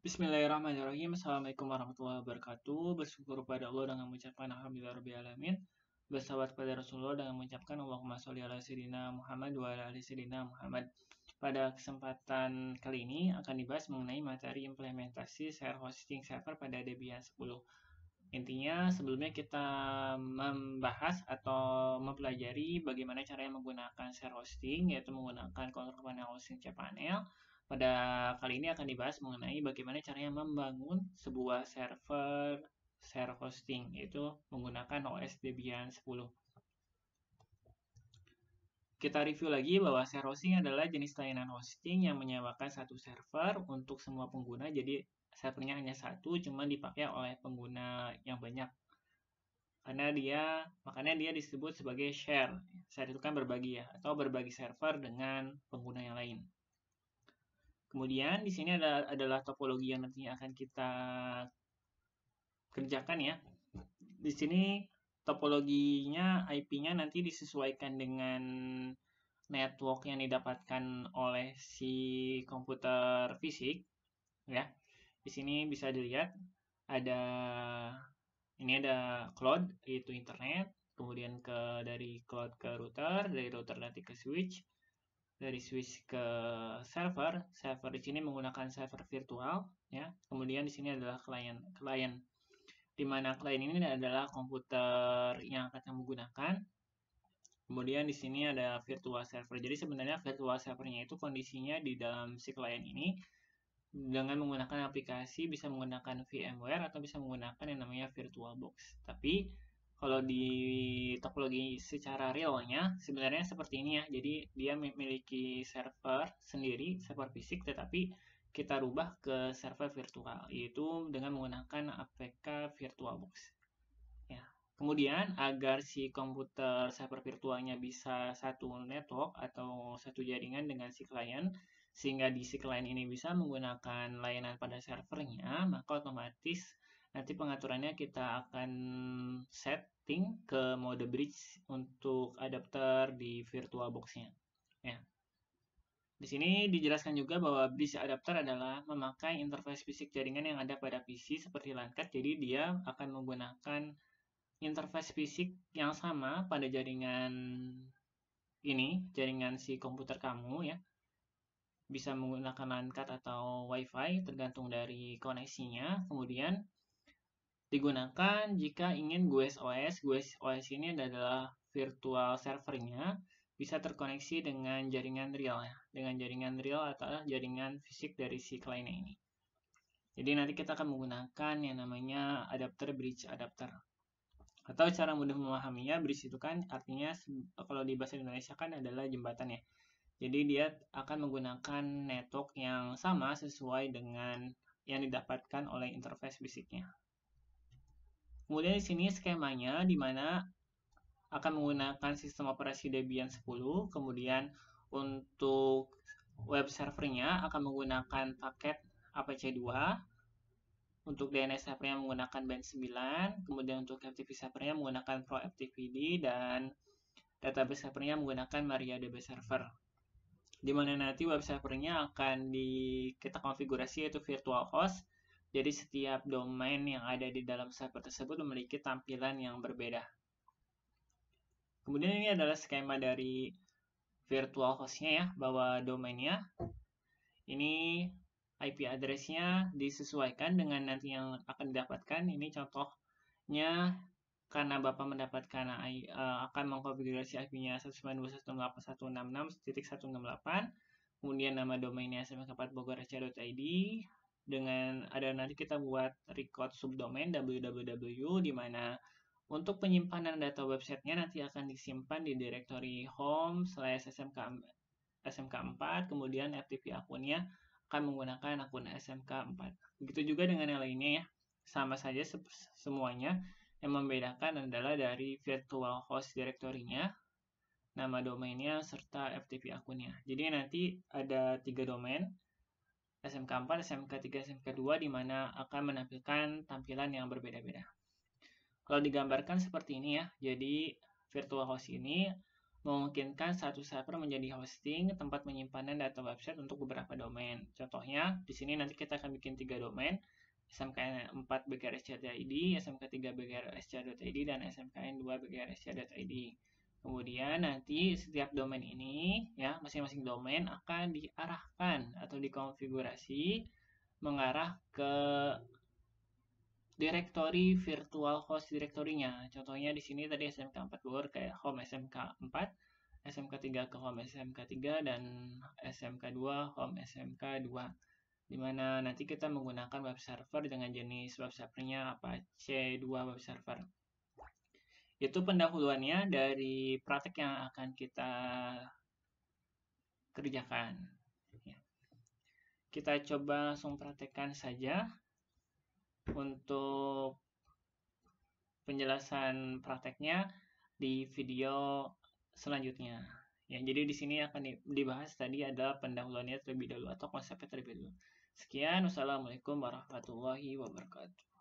Bismillahirrahmanirrahim. Assalamualaikum warahmatullahi wabarakatuh. Bersyukur pada Allah dengan mengucapkan alhamdulillahirrahmanirrahim. Bersalawat pada Rasulullah dengan mengucapkan Allahumma sholli ala sayyidina Muhammad wa ala ali sayyidina Muhammad. Pada kesempatan kali ini akan dibahas mengenai materi implementasi share hosting server pada Debian 10. Intinya sebelumnya kita membahas atau mempelajari bagaimana caranya menggunakan share hosting, yaitu menggunakan kontrol panel hosting cPanel. Pada kali ini akan dibahas mengenai bagaimana caranya membangun sebuah server share hosting, yaitu menggunakan OS Debian 10. Kita review lagi bahwa share hosting adalah jenis layanan hosting yang menyewakan satu server untuk semua pengguna. Jadi servernya hanya satu, cuma dipakai oleh pengguna yang banyak. Makanya dia disebut sebagai share. Share itu kan berbagi ya, atau berbagi server dengan pengguna yang lain. Kemudian di sini adalah topologi yang nantinya akan kita kerjakan ya. Di sini topologinya IP-nya nanti disesuaikan dengan network yang didapatkan oleh si komputer fisik ya. Di sini bisa dilihat ada cloud, yaitu internet, kemudian dari cloud ke router, dari router nanti ke switch, dari switch ke server. Server di sini menggunakan server virtual ya. Kemudian di sini adalah klien di mana klien ini adalah komputer yang akan kamu gunakan. Kemudian di sini ada virtual server. Jadi sebenarnya virtual servernya itu kondisinya di dalam si klien ini dengan menggunakan aplikasi, bisa menggunakan VMware atau bisa menggunakan yang namanya VirtualBox. Tapi kalau di topologi secara realnya sebenarnya seperti ini ya. Jadi dia memiliki server sendiri, server fisik, tetapi kita rubah ke server virtual, yaitu dengan menggunakan APK VirtualBox. Ya. Kemudian agar si komputer server virtualnya bisa satu network atau satu jaringan dengan si klien, sehingga di si klien ini bisa menggunakan layanan pada servernya, maka otomatis nanti pengaturannya kita akan setting ke mode bridge untuk adapter di VirtualBox-nya. Ya. Di sini dijelaskan juga bahwa bridge adapter adalah memakai interface fisik jaringan yang ada pada PC seperti LAN card, jadi dia akan menggunakan interface fisik yang sama pada jaringan ini, jaringan si komputer kamu ya. Bisa menggunakan LAN card atau WiFi tergantung dari koneksinya. Kemudian digunakan jika ingin GUES-OS. GUES-OS ini adalah virtual servernya, bisa terkoneksi dengan jaringan real ya. Dengan jaringan real atau jaringan fisik dari si kliennya ini. Jadi nanti kita akan menggunakan yang namanya adapter bridge adapter. Atau cara mudah memahaminya, bridge itu kan artinya kalau di bahasa Indonesia kan adalah jembatan ya. Jadi dia akan menggunakan network yang sama sesuai dengan yang didapatkan oleh interface fisiknya. Kemudian di sini skemanya di mana akan menggunakan sistem operasi Debian 10. Kemudian untuk web servernya akan menggunakan paket APC2. Untuk DNS servernya menggunakan band 9, kemudian untuk FTP servernya menggunakan ProFTPD, dan database servernya menggunakan MariaDB server. Di mana nanti web servernya akan kita konfigurasi yaitu virtual host. Jadi setiap domain yang ada di dalam server tersebut memiliki tampilan yang berbeda. Kemudian ini adalah skema dari virtual hostnya ya, bahwa domainnya ini IP address-nya disesuaikan dengan nanti yang akan didapatkan. Ini contohnya karena Bapak mendapatkan akan mengkonfigurasi IP-nya 192.168.166.168, kemudian nama domainnya smk4bogor.ac.id, dengan ada nanti kita buat record subdomain www, di mana untuk penyimpanan data websitenya nanti akan disimpan di directory home/smk4, kemudian FTP akunnya akan menggunakan akun SMK4. Begitu juga dengan yang lainnya ya, sama saja semuanya. Yang membedakan adalah dari virtual host directory-nya, nama domainnya, serta FTP akunnya. Jadi nanti ada 3 domain, SMK4, SMK3, SMK2, di mana akan menampilkan tampilan yang berbeda-beda. Kalau digambarkan seperti ini ya, jadi virtual host ini memungkinkan satu server menjadi hosting tempat penyimpanan data website untuk beberapa domain. Contohnya, di sini nanti kita akan bikin 3 domain, smkn4 bgrsc.id, smk3 bgrsc.id, dan smkn2 bgrsc.id. Kemudian nanti setiap domain ini, ya, masing-masing domain akan diarahkan atau dikonfigurasi mengarah ke direktori virtual host direktorinya. Contohnya di sini tadi SMK4 Bogor kayak home SMK4, SMK3 ke home SMK3, dan SMK2 home SMK2. Dimana nanti kita menggunakan web server dengan jenis web servernya Apache 2 web server. Itu pendahuluannya dari praktek yang akan kita kerjakan. Kita coba langsung praktekkan saja untuk penjelasan prakteknya di video selanjutnya. Ya, jadi di sini akan dibahas tadi adalah pendahuluannya terlebih dahulu atau konsepnya terlebih dahulu. Sekian, wassalamualaikum warahmatullahi wabarakatuh.